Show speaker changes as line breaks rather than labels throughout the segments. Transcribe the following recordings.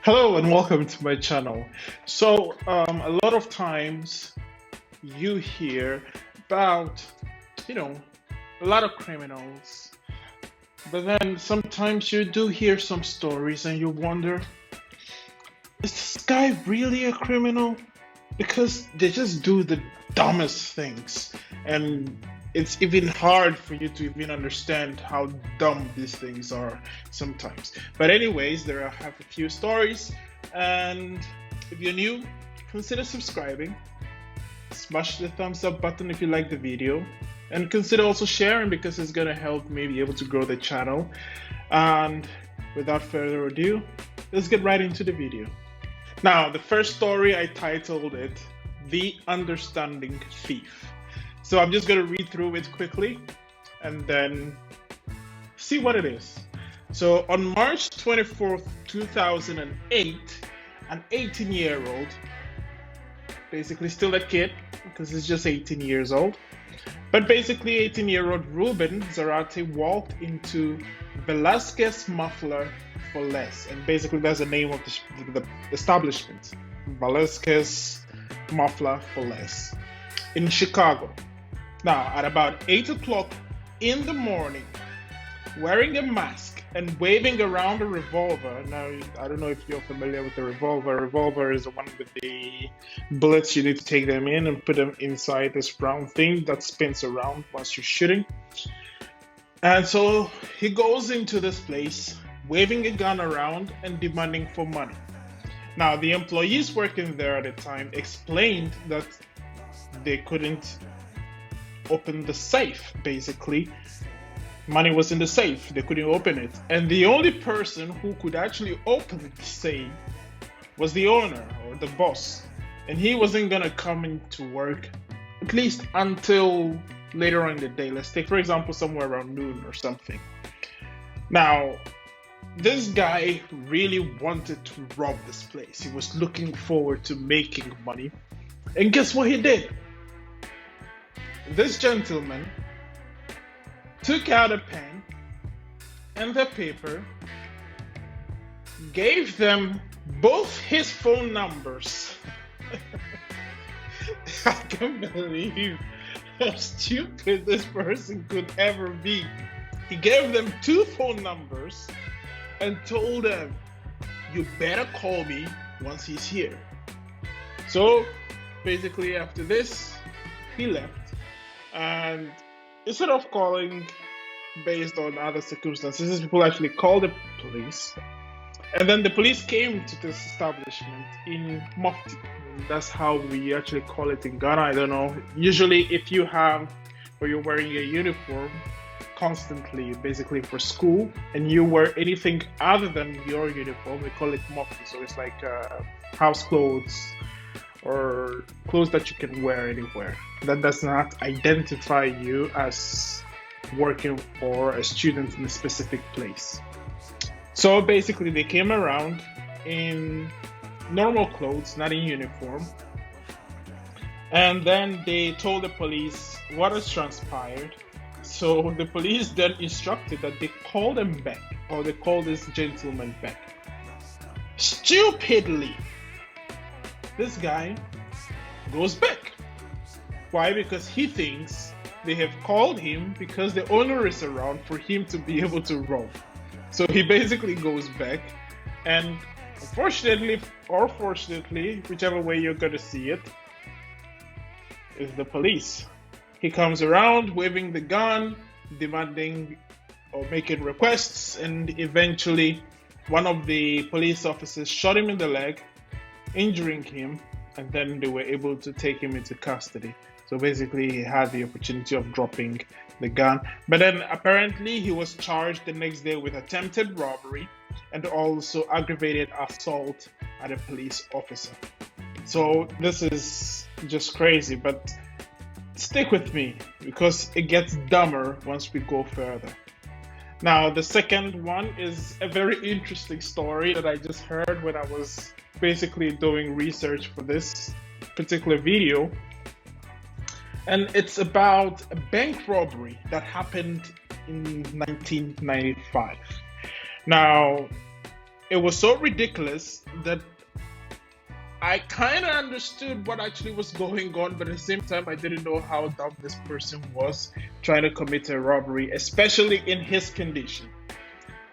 Hello and welcome to my channel. A lot of times you hear about, you know, a lot of criminals, but then sometimes you do hear some stories and you wonder, is this guy really a criminal? Because they just do the dumbest things, and it's even hard for you to even understand how dumb these things are sometimes. But anyways, I have a few stories, and if you're new, consider subscribing, smash the thumbs up button if you like the video, and consider also sharing because it's gonna help me be able to grow the channel. And without further ado, let's get right into the video. Now, the first story, I titled it, The Understanding Thief. So I'm just going to read through it quickly and then see what it is. So on March 24th, 2008, an 18-year-old, basically still a kid because he's just 18 years old, but basically 18-year-old Ruben Zarate walked into Velasquez Muffler for Less, and basically that's the name of the establishment, Velasquez Muffler for Less, in Chicago. Now, at about 8 o'clock in the morning, wearing a mask and waving around a revolver. Now, I don't know if you're familiar with the revolver. A revolver is the one with the bullets. You need to take them in and put them inside this round thing that spins around whilst you're shooting. And so he goes into this place, waving a gun around and demanding for money. Now, the employees working there at the time explained that they couldn't open the safe, basically. Money was in the safe, they couldn't open it. And the only person who could actually open the safe was the owner or the boss. And he wasn't gonna come into work, at least until later on in the day. Let's take, for example, somewhere around noon or something. Now, this guy really wanted to rob this place. He was looking forward to making money. And guess what he did? This gentleman took out a pen and the paper, gave them both his phone numbers. I can't believe how stupid this person could ever be. He gave them two phone numbers and told them, you better call me once he's here. So basically after this, he left, and instead of calling based on other circumstances, these people actually called the police. And then the police came to this establishment in Mufti. That's how we actually call it in Ghana. I don't know. Usually if you have, or you're wearing a uniform constantly, basically for school, and you wear anything other than your uniform, we call it Mufti. So it's like house clothes or clothes that you can wear anywhere. That does not identify you as working for a student in a specific place. So basically they came around in normal clothes, not in uniform, and then they told the police what has transpired. So the police then instructed that they call them back, or they call this gentleman back. Stupidly, this guy goes back. Why? Because he thinks they have called him because the owner is around for him to be able to rob. So he basically goes back, and unfortunately or fortunately, whichever way you're gonna see it, is the police. He comes around waving the gun, demanding or making requests, and eventually one of the police officers shot him in the leg, injuring him, and then they were able to take him into custody. So basically he had the opportunity of dropping the gun, but then apparently he was charged the next day with attempted robbery and also aggravated assault at a police officer. So this is just crazy, but stick with me because it gets dumber once we go further. Now, the second one is a very interesting story that I just heard when I was basically doing research for this particular video. And it's about a bank robbery that happened in 1995. Now, It was so ridiculous that I kind of understood what actually was going on, but at the same time, I didn't know how dumb this person was trying to commit a robbery, especially in his condition.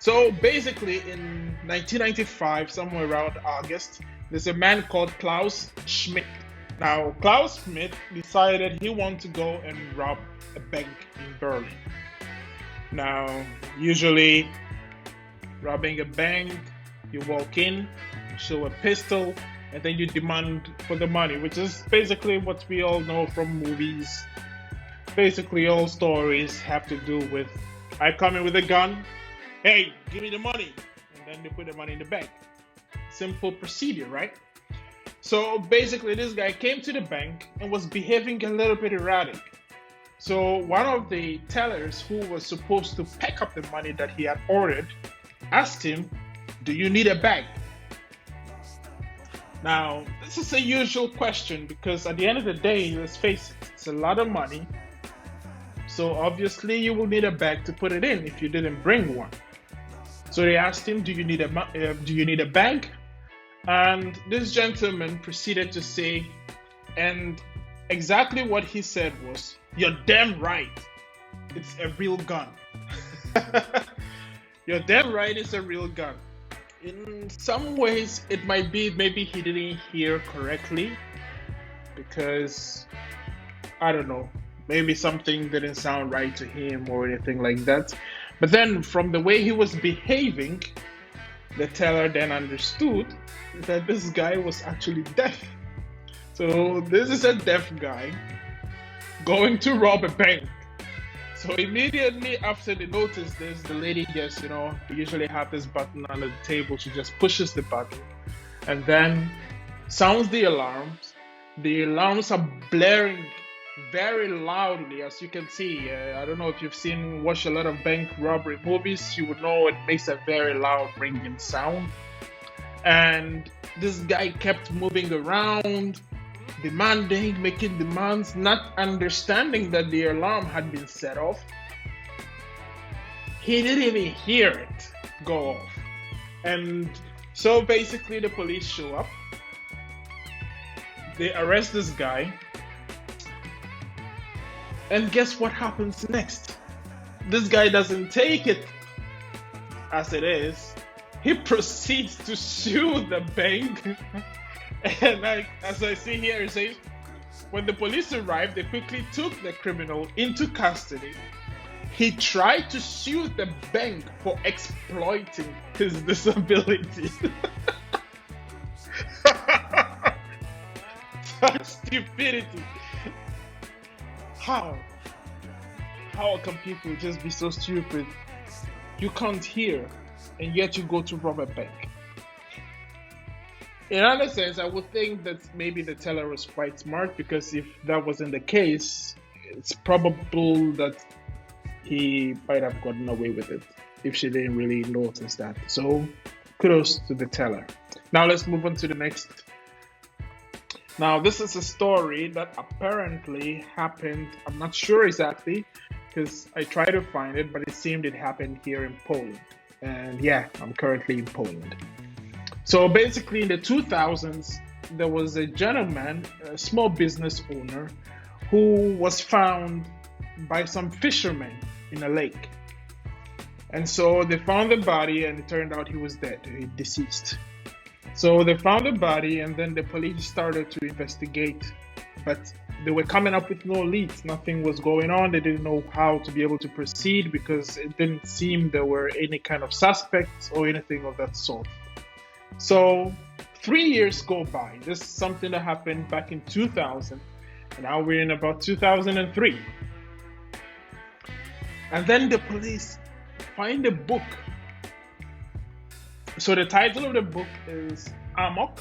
So basically, in 1995, somewhere around August, there's a man called Klaus Schmidt. Now, Klaus Schmidt decided he wanted to go and rob a bank in Berlin. Now, usually, robbing a bank, you walk in, show a pistol, and then you demand for the money, which is basically what we all know from movies. Basically, all stories have to do with I come in with a gun, hey, give me the money, and then they put the money in the bank. Simple procedure, right? So basically, this guy came to the bank and was behaving a little bit erratic. So one of the tellers who was supposed to pack up the money that he had ordered asked him, "Do you need a bag?" Now, this is a usual question because at the end of the day, let's face it, it's a lot of money. So obviously you will need a bag to put it in if you didn't bring one. So they asked him, do you need a bag? And this gentleman proceeded to say, and exactly what he said was, "You're damn right. It's a real gun." You're damn right, it's a real gun. In some ways, it might be maybe he didn't hear correctly because, I don't know, maybe something didn't sound right to him or anything like that. But then from the way he was behaving, the teller then understood that this guy was actually deaf. So this is a deaf guy going to rob a bank. So immediately after they notice this, the lady just, we usually have this button under the table. She just pushes the button and then sounds the alarms. The alarms are blaring very loudly, as you can see. I don't know if you've watched a lot of bank robbery movies. You would know it makes a very loud ringing sound. And this guy kept moving around, demanding, making demands, not understanding that the alarm had been set off. He didn't even hear it go off. And so basically the police show up. They arrest this guy. And guess what happens next? This guy doesn't take it as it is. He proceeds to sue the bank. And as I see here, it says, when the police arrived, they quickly took the criminal into custody. He tried to sue the bank for exploiting his disability. Such stupidity. How can people just be so stupid? You can't hear, and yet you go to rob a bank. In other sense, I would think that maybe the teller was quite smart, because if that wasn't the case, it's probable that he might have gotten away with it if she didn't really notice that. So kudos to the teller. Now let's move on to the next. Now this is a story that apparently happened, I'm not sure exactly, because I tried to find it, but it seemed it happened here in Poland. And yeah, I'm currently in Poland. So basically in the 2000s, there was a gentleman, a small business owner, who was found by some fishermen in a lake. And so they found the body, and it turned out he was dead, deceased. So they found the body, and then the police started to investigate, but they were coming up with no leads. Nothing was going on. They didn't know how to be able to proceed because it didn't seem there were any kind of suspects or anything of that sort. So 3 years go by. This is something that happened back in 2000, and now we're in about 2003. And then the police find a book. So the title of the book is Amok,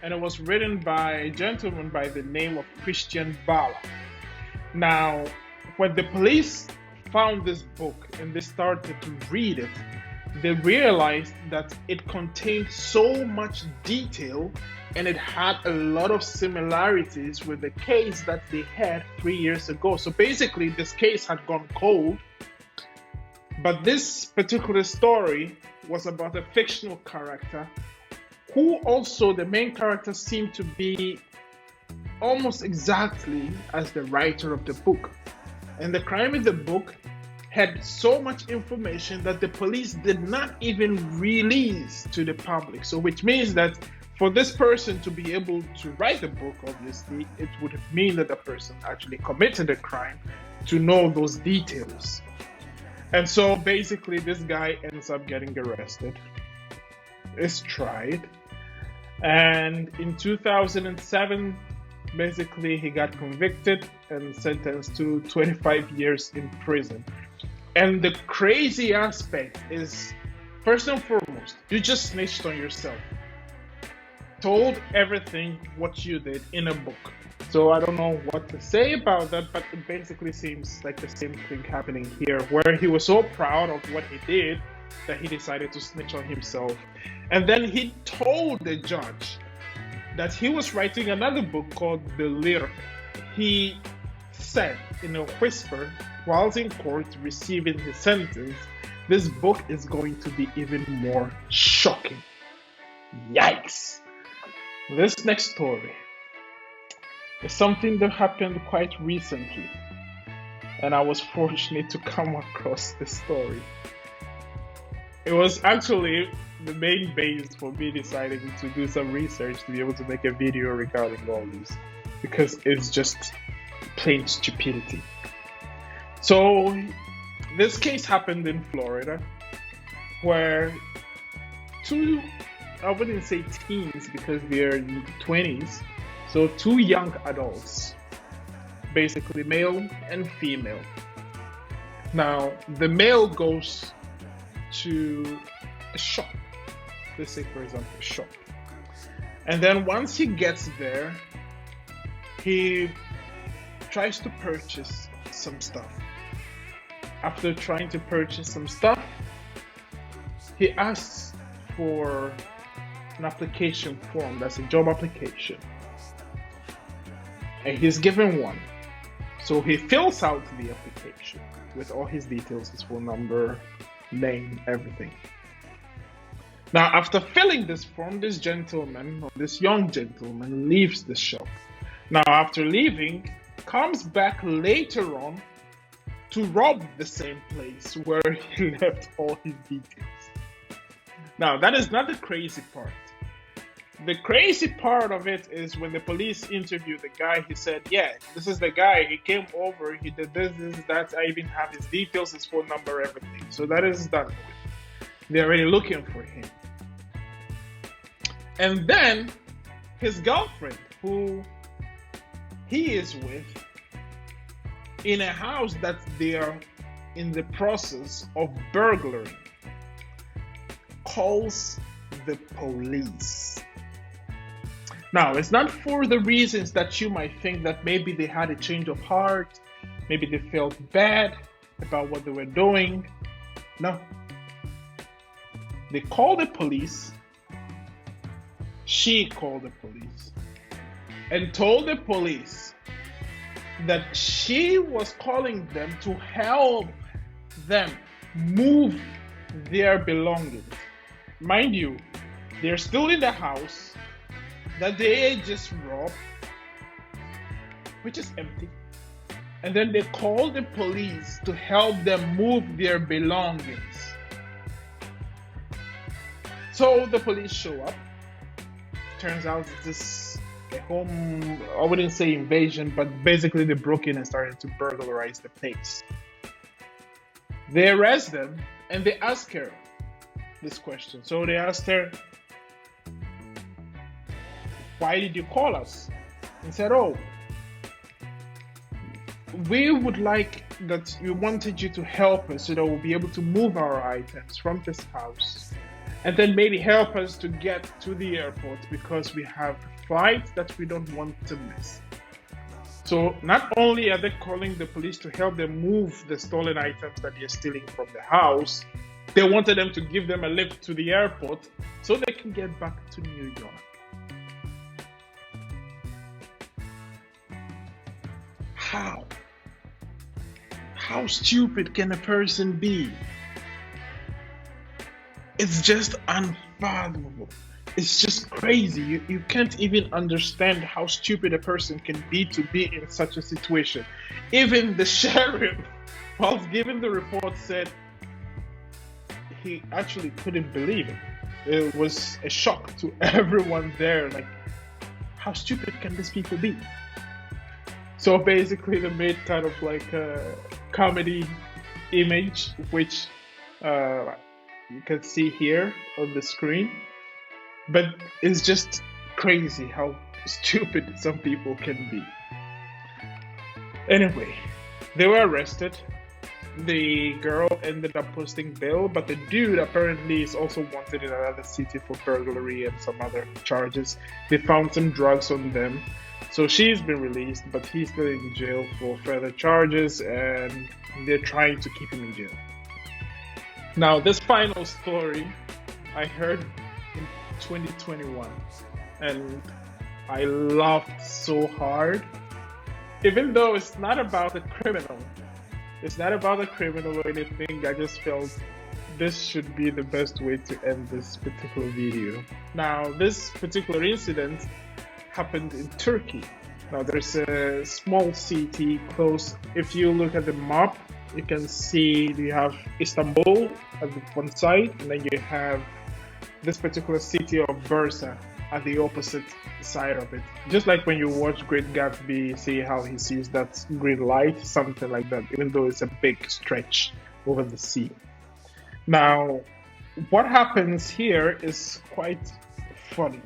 and it was written by a gentleman by the name of Christian Bala. Now, when the police found this book and they started to read it, they realized that it contained so much detail and it had a lot of similarities with the case that they had 3 years ago. So basically, this case had gone cold, but this particular story was about a fictional character who also the main character seemed to be almost exactly as the writer of the book. And the crime in the book had so much information that the police did not even release to the public. So, which means that for this person to be able to write the book, obviously, it would mean that the person actually committed a crime to know those details. And so basically, this guy ends up getting arrested, is tried, and in 2007, basically, he got convicted and sentenced to 25 years in prison. And the crazy aspect is, first and foremost, you just snitched on yourself. Told everything what you did in a book. So I don't know what to say about that, but it basically seems like the same thing happening here, where he was so proud of what he did that he decided to snitch on himself. And then he told the judge that he was writing another book called The Lyric. He said in a whisper, whilst in court receiving his sentence, this book is going to be even more shocking. Yikes! This next story is something that happened quite recently, and I was fortunate to come across this story. It was actually the main base for me deciding to do some research to be able to make a video regarding all this, because it's just plain stupidity. So this case happened in Florida, where two, I wouldn't say teens because they're in the 20s, so two young adults, basically male and female. Now the male goes to a shop, let's say for example a shop, and then once he gets there, he tries to purchase some stuff. After trying to purchase some stuff, he asks for an application form, that's a job application, and he's given one. So he fills out the application with all his details, his phone number, name, everything. Now, after filling this form, this gentleman, or this young gentleman, leaves the shop. Now, after leaving, comes back later on to rob the same place where he left all his details. Now, that is not the crazy part. The crazy part of it is when the police interviewed the guy, he said, yeah, this is the guy, he came over, he did this, that, I even have his details, his phone number, everything. So that is done. They're already looking for him. And then his girlfriend, who he is with, in a house that they are in the process of burglaring, calls the police. Now, it's not for the reasons that you might think, that maybe they had a change of heart, maybe they felt bad about what they were doing. No. They called the police. She called the police and told the police that she was calling them to help them move their belongings. Mind you, they're still in the house that they just robbed, which is empty. And then they called the police to help them move their belongings. So the police show up. Turns out this a home, I wouldn't say invasion, but basically they broke in and started to burglarize the place. They arrest them and they ask her this question. So they asked her, why did you call us? And said, oh, we would like that, we wanted you to help us so that we'll be able to move our items from this house and then maybe help us to get to the airport because we have a flight that we don't want to miss. So not only are they calling the police to help them move the stolen items that they're stealing from the house, they wanted them to give them a lift to the airport so they can get back to New York. How? How stupid can a person be? It's just unfathomable. It's just crazy. You can't even understand how stupid a person can be in such a situation. Even the sheriff, whilst giving the report, said he actually couldn't believe it. It was a shock to everyone there. Like, how stupid can these people be? So basically, they made kind of like a comedy image, which you can see here on the screen. But it's just crazy how stupid some people can be. Anyway, they were arrested. The girl ended up posting bail, but the dude apparently is also wanted in another city for burglary and some other charges. They found some drugs on them. So she's been released, but he's still in jail for further charges, and they're trying to keep him in jail. Now, this final story I heard in 2021, and I laughed so hard. Even though it's not about the criminal, or anything, I just felt this should be the best way to end this particular video. Now, this particular incident happened in Turkey. Now, there's a small city close. If you look at the map, you can see you have Istanbul at the one side, and then you have this particular city of Bursa at the opposite side of it. Just like when you watch Great Gatsby, see how he sees that green light, something like that, even though it's a big stretch over the sea. Now, what happens here is quite funny.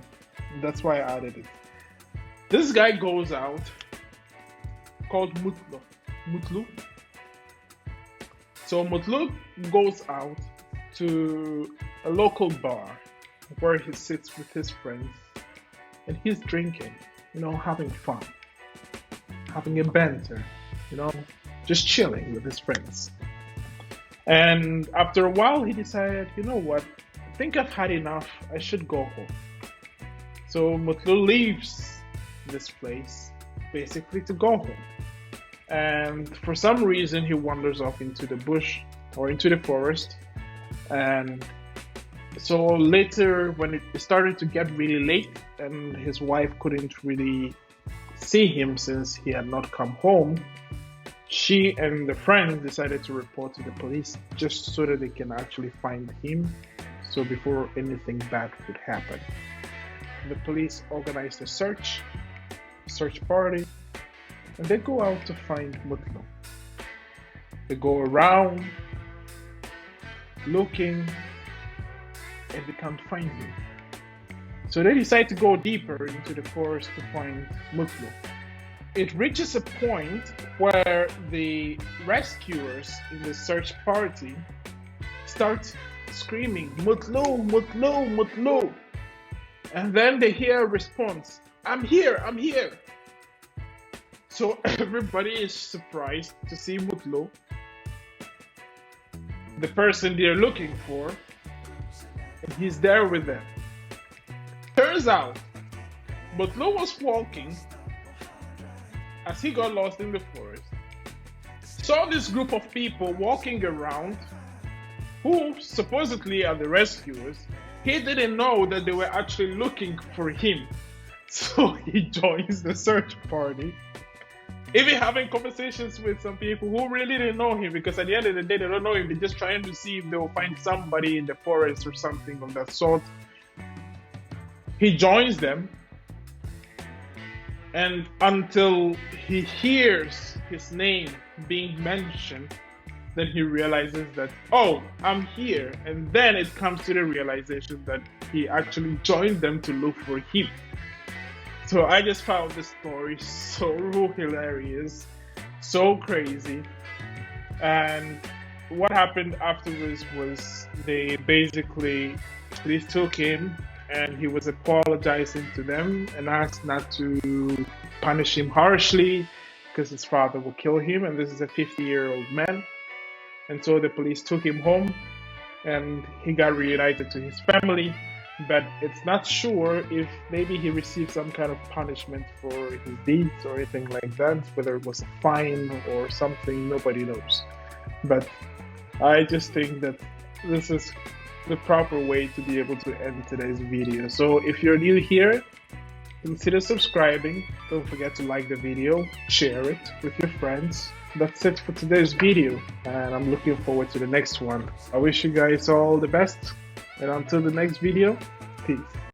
That's why I added it. This guy goes out, called Mutlu. So Mutlu goes out to a local bar where he sits with his friends and he's drinking, having fun, having a banter, just chilling with his friends. And after a while, he decided, you know what, I think I've had enough, I should go home. So Mutlu leaves this place basically to go home. And for some reason, he wanders off into the bush or into the forest. And so later, when it started to get really late and his wife couldn't really see him since he had not come home, she and the friend decided to report to the police just so that they can actually find him, so before anything bad would happen. The police organized a search party, and they go out to find Mutlu. They go around looking, and they can't find him. So they decide to go deeper into the forest to find Mutlu. It reaches a point where the rescuers in the search party start screaming, "Mutlu, Mutlu, Mutlu!" And then they hear a response, "I'm here, I'm here!" So everybody is surprised to see Mutlu, the person they're looking for, and he's there with them. Turns out, Mutlu was walking as he got lost in the forest, saw this group of people walking around who supposedly are the rescuers. He didn't know that they were actually looking for him. So he joins the search party, even having conversations with some people who really didn't know him, because at the end of the day, they don't know him. They're just trying to see if they'll find somebody in the forest or something of that sort. He joins them, and until he hears his name being mentioned, then he realizes that, oh, I'm here. And then it comes to the realization that he actually joined them to look for him. So I just found this story so hilarious, so crazy. And what happened afterwards was they took him, and he was apologizing to them and asked not to punish him harshly because his father will kill him, and this is a 50-year-old man. And so the police took him home, and he got reunited to his family. But it's not sure if maybe he received some kind of punishment for his deeds or anything like that, whether it was a fine or something, nobody knows. But I just think that this is the proper way to be able to end today's video. So if you're new here, consider subscribing. Don't forget to like the video, share it with your friends. That's it for today's video, and I'm looking forward to the next one. I wish you guys all the best, and until the next video, peace.